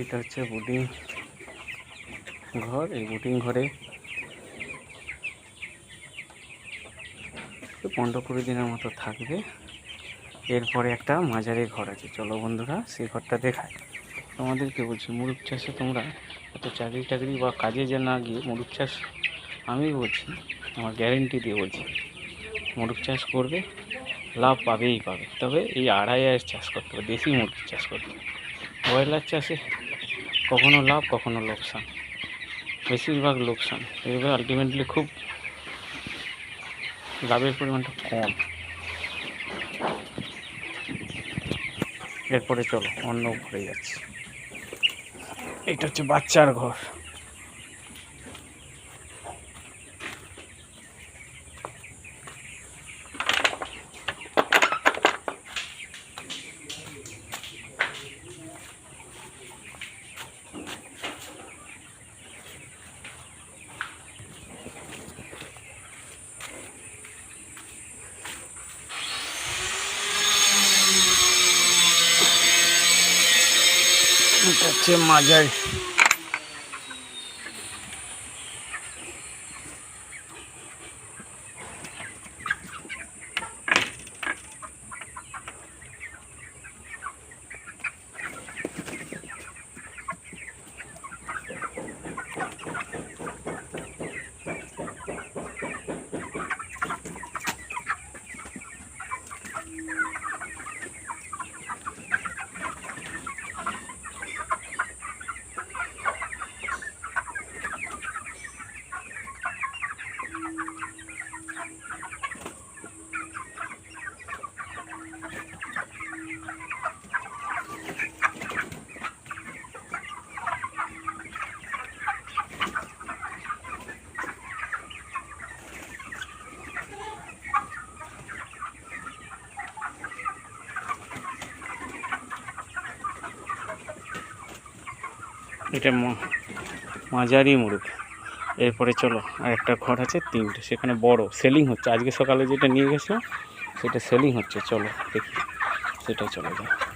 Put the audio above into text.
এটা হচ্ছে বোটিং ঘর। এই বোটিং ঘরে 15-20 দিনের মতো থাকবে। এরপরে একটা মাঝারি ঘর আছে, চলো বন্ধুরা সেই ঘরটা দেখায় তোমাদেরকে। বলছি মুরগ চাষে তোমরা এত চাকরি টাকরি বা কাজে যে না গিয়ে মুরগ চাষ, আমি বলছি আমার গ্যারেন্টি দিয়ে বলছি, মুরগ চাষ করবে, লাভ পাবেই পাবে। তবে এই আড়াইয়ের চাষ করতে হবে, দেশি মুরগির চাষ করতে হবে। ব্রয়লার চাষে কখনো লাভ কখনো লোকসান, বেশিরভাগ লোকসান। এবার আলটিমেটলি খুব লাভের পরিমাণটা কম। এরপরে চলো অন্য ঘরে যাচ্ছি। এটা হচ্ছে বাচ্চার ঘর। এটা হচ্ছে মাঝারি। এটা মাঝারি মুরগ। এরপরে চলো আর একটা ঘর আছে 3টে, সেখানে বড় সেলিং হচ্ছে। আজকে সকালে যেটা নিয়ে গেছিলাম সেটা সেলিং হচ্ছে, চলো দেখি সেটা চলে যায়।